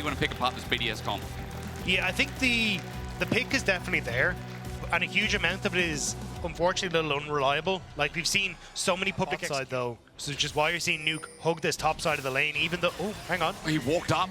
you want to pick apart this BDS comp? Yeah, I think the pick is definitely there, and a huge amount of it is unfortunately a little unreliable. Like, we've seen so many public side though, so which is why you're seeing Nuke hug this top side of the lane, even though, oh, hang on. He walked up.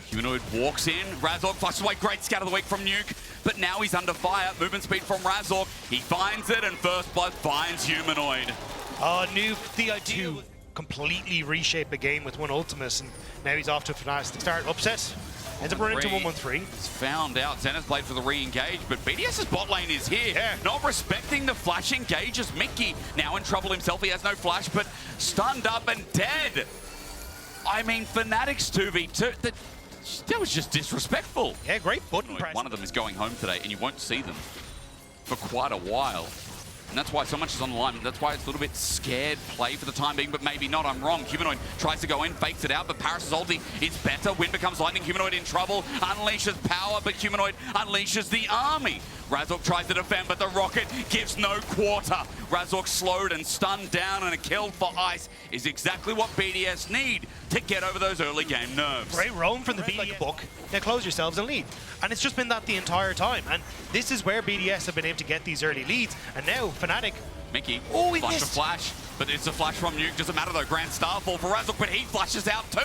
Humanoid walks in. Razork flushes away. Great scout of the week from Nuke, but now he's under fire. Movement speed from Razork. He finds it, and First Blood finds Humanoid. Oh, Nuke, the idea was completely reshape the game with one ultimate, and now he's off to a fantastic start. Upset. Ends up running into 1-1-3. He's found out. Zenith's played for the re-engage, but BDS's bot lane is here. Yeah. Not respecting the flash engages. Mikyx now in trouble himself. He has no flash, but stunned up and dead. I mean, Fnatic's 2v2. That was just disrespectful. Yeah, great button press. One of them is going home today, and you won't see them for quite a while. And that's why so much is on the line. That's why it's a little bit scared play for the time being, but maybe not. I'm wrong. Humanoid tries to go in, fakes it out, but Parus' ulti is better. Wind becomes lightning. Humanoid in trouble. Unleashes power, but Humanoid unleashes the army. Razork tries to defend, but the rocket gives no quarter. Razork slowed and stunned down, and a kill for Ice is exactly what BDS need to get over those early game nerves. Great roam from the BDS book. Now close yourselves and lead. And it's just been that the entire time. And this is where BDS have been able to get these early leads. And now Fnatic. Mikyx, oh, he flash missed. a flash, but it's a flash from Nuke. Doesn't matter though, Grand Starfall for Razork, but he flashes out too.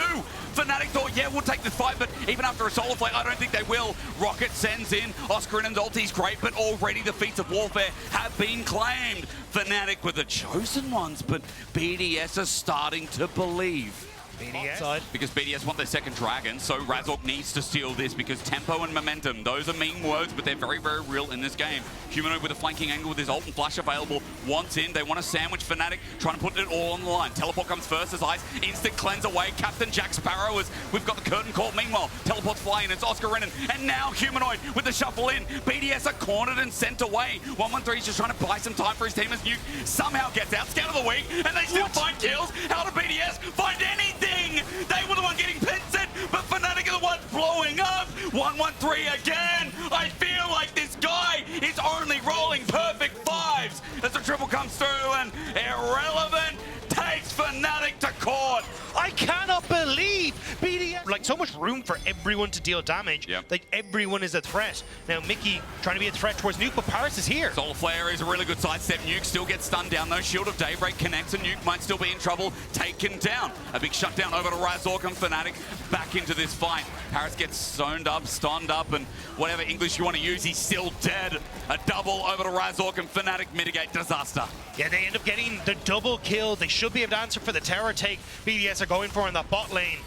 Fnatic thought, yeah, we'll take this fight, but even after a solo play, I don't think they will. Rocket sends in, Oscarinin's ulti's great, but already the feats of warfare have been claimed. Fnatic were the chosen ones, but BDS are starting to believe. BDS. Because BDS want their second dragon, so Razork needs to steal this because tempo and momentum, those are mean words, but they're very, very real in this game. Humanoid with a flanking angle with his ult and flash available, wants in, they want to sandwich Fnatic, trying to put it all on the line. Teleport comes first as Ice, instant cleanse away, Captain Jack Sparrow as we've got the curtain call. Meanwhile, teleports flying, it's Oscarinin, and now Humanoid with the shuffle in. BDS are cornered and sent away. 1-1-3 is just trying to buy some time for his team as Nuke somehow gets out, scout of the week, and they still find kills. How did BDS find anything? They were the one getting pincered, but Fnatic are the ones blowing up. 1-1-3 again. I feel like this guy is only rolling perfect fives as the triple comes through, and Irrelevant takes Fnatic to court. I cannot believe BDS. Like, so much room for everyone to deal damage. Yep. Like, everyone is a threat. Now, Mikyx trying to be a threat towards Nuke, but Parus is here. Solar Flare is a really good sidestep. Nuke still gets stunned down though. Shield of Daybreak connects, and Nuke might still be in trouble. Taken down. A big shutdown over to Razork and Fnatic back into this fight. Parus gets zoned up, stunned up, and whatever English you want to use, he's still dead. A double over to Razork, and Fnatic mitigate disaster. Yeah, they end up getting the double kill. They should be able to answer for the tower take BDS are going for in that bot lane.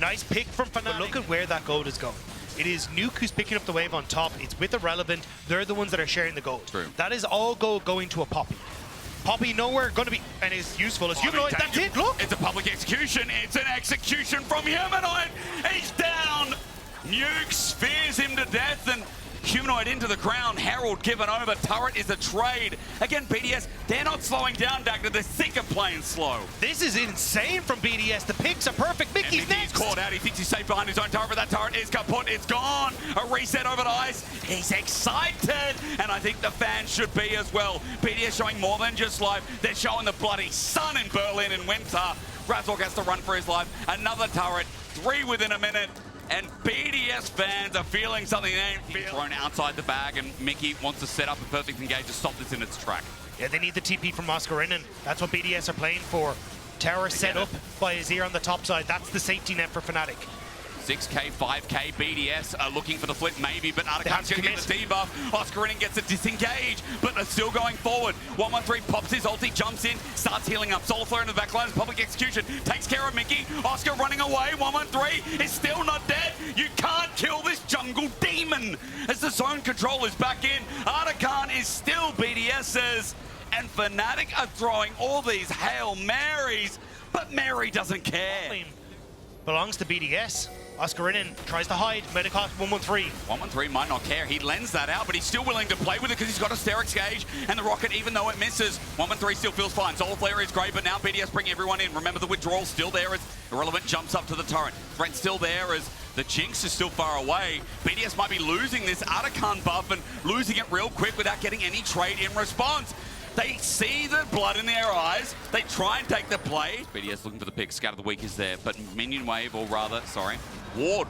Nice pick from Fnatic. But look at where that gold is going. It is Nuke who's picking up the wave on top. It's with Irrelevant. They're the ones that are sharing the gold. True. That is all gold going to a Poppy. Poppy nowhere going to be, and is useful as Humanoid. That's it, look! It's a public execution. It's an execution from Humanoid. He's down. Nuke spears him to death, and Humanoid into the ground. Herald given over. Turret is a trade. Again, BDS, they're not slowing down, Dagda. They're sick of playing slow. This is insane from BDS. The picks are perfect. Mikyx next. He's caught out. He thinks he's safe behind his own turret, but that turret is kaput. It's gone. A reset over to Ice. He's excited, and I think the fans should be as well. BDS showing more than just life. They're showing the bloody sun in Berlin in winter. Razork has to run for his life. Another turret. 3 within a minute. And BDS fans are feeling something they ain't feeling. Thrown outside the bag, and Mikyx wants to set up a perfect engage to stop this in its track. Yeah, they need the TP from Oscarinin. That's what BDS are playing for. Tower set up by Azir on the top side. That's the safety net for Fnatic. 6k, 5k, BDS are looking for the flip maybe, but Artican's going to get the debuff. Oscarinin gets a disengage, but they're still going forward. 1-1-3 pops his ulti, jumps in, starts healing up. Solar Flare in the back line, public execution, takes care of Mikyx. Oscar running away, 1-1-3 is still not dead. You can't kill this jungle demon. As the zone control is back in, Artican is still BDS's, and Fnatic are throwing all these Hail Marys, but Mary doesn't care. Belongs to BDS. Oscarinin tries to hide. Medicost 1-1-3. 1-1-3 might not care. He lends that out, but he's still willing to play with it because he's got a Hysterics gauge and the rocket, even though it misses. 1-1-3 still feels fine. Solar Flare is great, but now BDS bring everyone in. Remember, the withdrawal still there as Irrelevant jumps up to the turret. Threat still there as the Jinx is still far away. BDS might be losing this Artican buff and losing it real quick without getting any trade in response. They see the blood in their eyes. They try and take the play. BDS looking for the pick. Scout of the week is there, but minion wave, or rather, sorry, Ward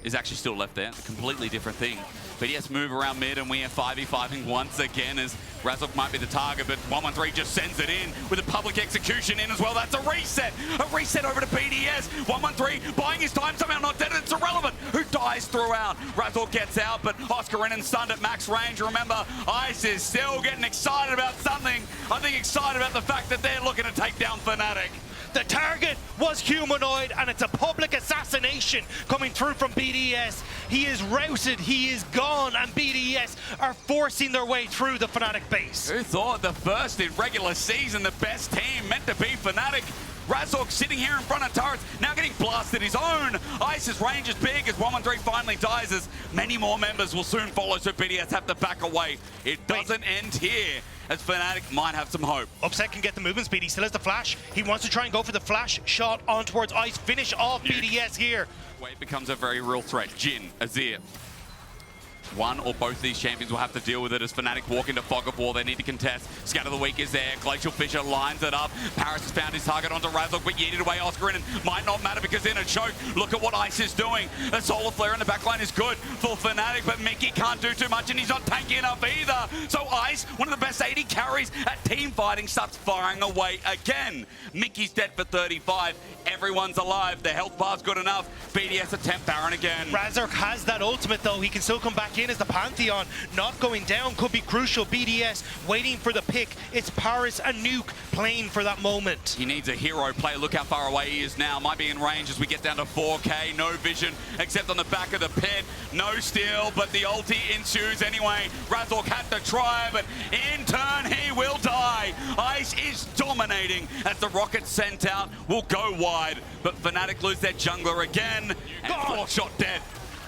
is actually still left there. A completely different thing. BDS move around mid, and we are 5v5ing once again as Razork might be the target, but 113 just sends it in with a public execution in as well. That's a reset. A reset over to BDS. 113 buying his time, somehow not dead. It's irrelevant who dies throughout. Razork gets out, but Oscarinin stunned at max range. Remember, Ice is still getting excited about something. I think excited about the fact that they're looking to take down Fnatic. The target was Humanoid, and it's a public assassination coming through from BDS. He is routed, he is gone, and BDS are forcing their way through the Fnatic base. Who thought the first in regular season, the best team meant to be Fnatic? Razork sitting here in front of turrets, now getting blasted his own. Ice's range is big as 113 finally dies, as many more members will soon follow, so BDS have to back away. It doesn't end here, as Fnatic might have some hope. Upset can get the movement speed, he still has the flash. He wants to try and go for the flash shot on towards Ice, finish off BDS here. Wade becomes a very real threat. Jhin, Azir. One or both of these champions will have to deal with it as Fnatic walk into fog of war. They need to contest. Scout of the Week is there. Glacial Fissure lines it up. Parus has found his target onto Razork, but yeeted away Oscarinin. Might not matter because in a choke. Look at what Ice is doing. The Solar Flare in the backline is good for Fnatic, but Mikyx can't do too much, and he's not tanky enough either. So Ice, one of the best AD carries at team fighting, starts firing away again. Mikyx's dead for 35. Everyone's alive. The health bar's good enough. BDS attempt Baron again. Razork has that ultimate though. He can still come back in as the Pantheon not going down could be crucial. BDS waiting for the pick. It's Parus and Nuke playing for that moment. He needs a hero play. Look how far away he is now. Might be in range as we get down to 4K. No vision except on the back of the pit. No steal, but the ulti ensues anyway. Razork had to try, but in turn he will die. Ice is dominating as the rocket sent out will go wide, but Fnatic lose their jungler again, and 4-shot dead.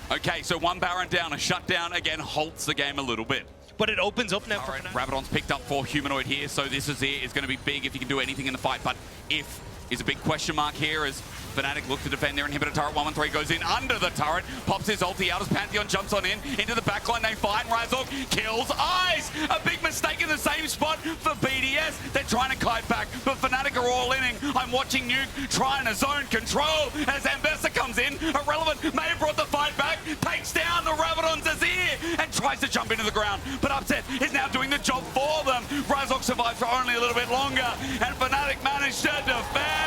Okay, so one Baron down, a shutdown again halts the game a little bit. But it opens up now for Fnatic. Rabadon's picked up for Humanoid here, so this is going to be big if he can do anything in the fight, but if is a big question mark here as Fnatic look to defend their inhibitor turret. 113 goes in under the turret, pops his ulti out as Pantheon jumps on in, into the backline. They find Razork, kills Ice. A big mistake in the same spot for BDS. They're trying to kite back, but Fnatic are all inning. I'm watching Nuke trying to zone control as Ambessa comes in. Irrelevant, may have brought the fight back, takes down the Rabadon's Azir and tries to jump into the ground, but Upset is now doing the job for them. Razork survived for only a little bit longer, and Fnatic managed to defend.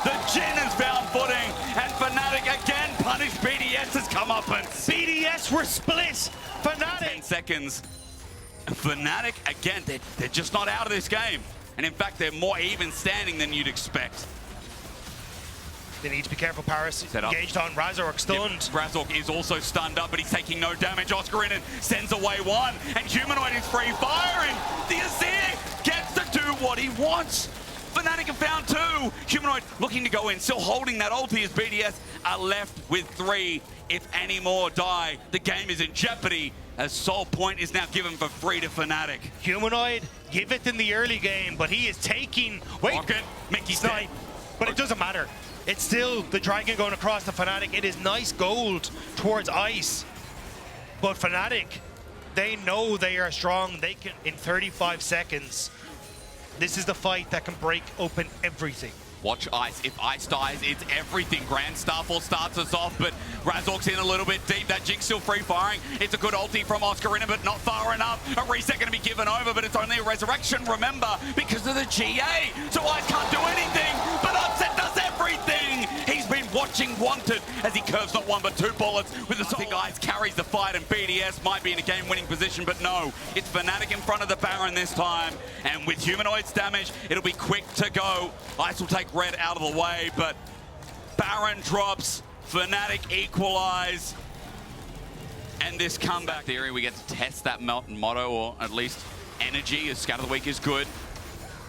The Jhin has found footing, and Fnatic again punished BDS's comeuppance. BDS were split. Fnatic. 10 seconds. Fnatic, again, they're just not out of this game. And in fact, they're more even standing than you'd expect. They need to be careful. Parus engaged on Razork, stunned. Yep. Razork is also stunned up, but he's taking no damage. Oscarinin sends away one, and Humanoid is free firing. The Azir gets to do what he wants. Fnatic have found two. Humanoid looking to go in, still holding that ulti as BDS are left with 3. If any more die, the game is in jeopardy as Soul Point is now given for free to Fnatic. Humanoid, give it in the early game, but he is taking... Wait, Rocket, Mikyx dead. But it doesn't matter. It's still the Dragon going across the Fnatic. It is nice gold towards Ice. But Fnatic, they know they are strong. They can, in 35 seconds, this is the fight that can break open everything. Watch Ice. If Ice dies, it's everything. Grand Starfall starts us off, but Razork's in a little bit deep. That Jinx still free firing. It's a good ulti from Oscarinin, but not far enough. A reset going to be given over, but it's only a resurrection, remember, because of the GA. So Ice can't do anything, but Upset does everything. He's been watching Wanted as he curves not one but 2 bullets with the Soul. Ice carries the fight, and BDS might be in a game-winning position, but no. It's Fnatic in front of the Baron this time, and with Humanoid's damage, it'll be quick to go. Ice will take red out of the way, but Baron drops, Fnatic equalize, and this comeback theory, we get to test that motto, or at least energy, as Scout of the Week is good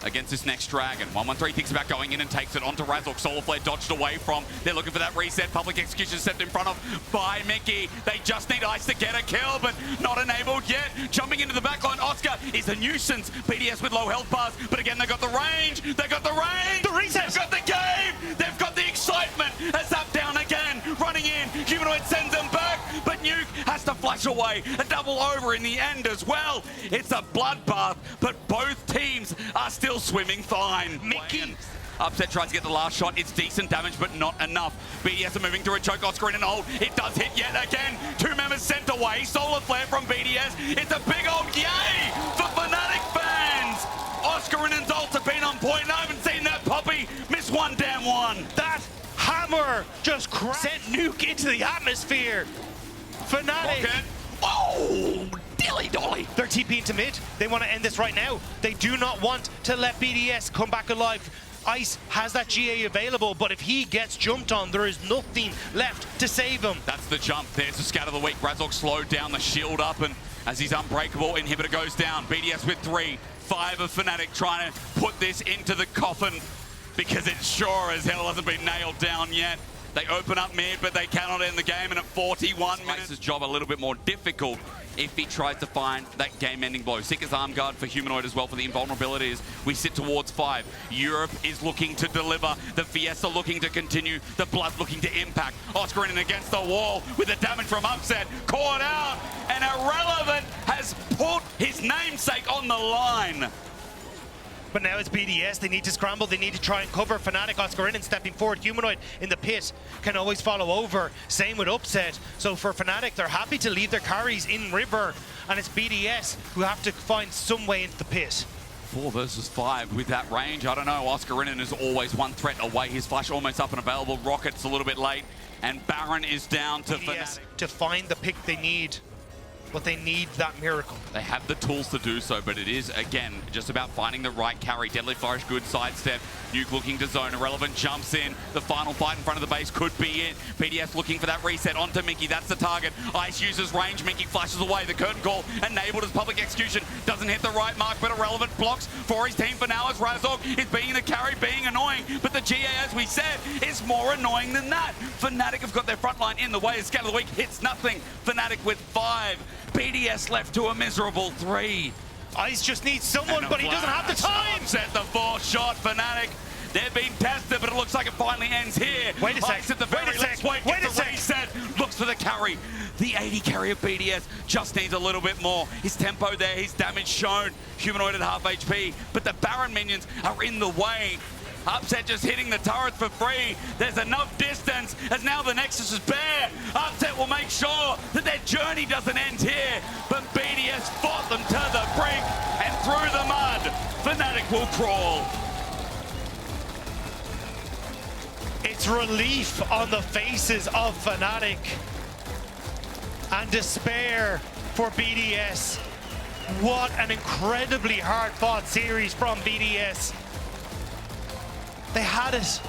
against this next Dragon. 113 thinks about going in and takes it onto Razork. Solar Flare dodged away from. They're looking for that reset. Public execution stepped in front of by Mikyx. They just need Ice to get a kill, but not enabled yet. Jumping into the backline, Oscar is a nuisance. BDS with low health bars, but again, they've got the range. They've got the range. The reset. They've got the game. They've got the excitement. As up down again, running in. Humanoid sends them back, but Nuke has to flash away. A double over in the end as well. It's a bloodbath, but both teams are still swimming fine. Mikyx Upset tries to get the last shot. It's decent damage, but not enough. BDS are moving through a choke. Oscarinin hold. It does hit yet again. 2 members sent away. Solar Flare from BDS. It's a big old yay for Fnatic fans. Oscarinin's ults have been on point. I haven't seen that puppy miss one damn one. That hammer just sent Nuke into the atmosphere. Fnatic. Okay. Oh, dilly dolly. They're TPing to mid. They want to end this right now. They do not want to let BDS come back alive. Ice has that GA available, but if he gets jumped on, there is nothing left to save him. That's the jump. There's the scout of the week. Razork slowed down the shield up, and as he's unbreakable, inhibitor goes down. BDS with 3, 5 of Fnatic trying to put this into the coffin because it sure as hell hasn't been nailed down yet. They open up mid, but they cannot end the game, and at 41 minutes, makes his job a little bit more difficult if he tries to find that game-ending blow. Seeker's arm guard for Humanoid as well for the invulnerabilities. We sit towards 5. Europe is looking to deliver. The Fiesta looking to continue. The Blood looking to impact. Oscarinin against the wall with the damage from Upset. Caught out, and Irrelevant has put his namesake on the line. But now it's BDS. They need to scramble. They need to try and cover. Fnatic, Oscarinin stepping forward. Humanoid in the pit can always follow over. Same with Upset. So for Fnatic, they're happy to leave their carries in river. And it's BDS who have to find some way into the pit. 4 versus 5 with that range. I don't know. Oscarinin is always one threat away. His flash almost up and available. Rocket's a little bit late. And Baron is down to BDS Fnatic to find the pick they need. But they need that miracle. They have the tools to do so, but it is, again, just about finding the right carry. Deadly Flourish, good sidestep. Nuke looking to zone. Irrelevant jumps in. The final fight in front of the base could be it. BDS looking for that reset onto Mikyx. That's the target. Ice uses range. Mikyx flashes away. The curtain call enabled as public execution. Doesn't hit the right mark, but Irrelevant blocks for his team for now as Razork is being the carry, being annoying. But the GA, as we said, is more annoying than that. Fnatic have got their front line in the way. Scout of the week hits nothing. Fnatic with 5. BDS left to a miserable 3. Ice just needs someone, but he doesn't have the time. Set the 4th shot, Fnatic. They're being tested, but it looks like it finally ends here. Wait a sec. At the very wait a sec. Reset. Looks for the carry. The 80 carry of BDS just needs a little bit more. His tempo there, his damage shown. Humanoid at half HP, but the Baron minions are in the way. Upset just hitting the turrets for free. There's enough distance as now the Nexus is bare. Upset will make sure that their journey doesn't end here. But BDS fought them to the brink and through the mud. Fnatic will crawl. It's relief on the faces of Fnatic and despair for BDS. What an incredibly hard-fought series from BDS. They had it.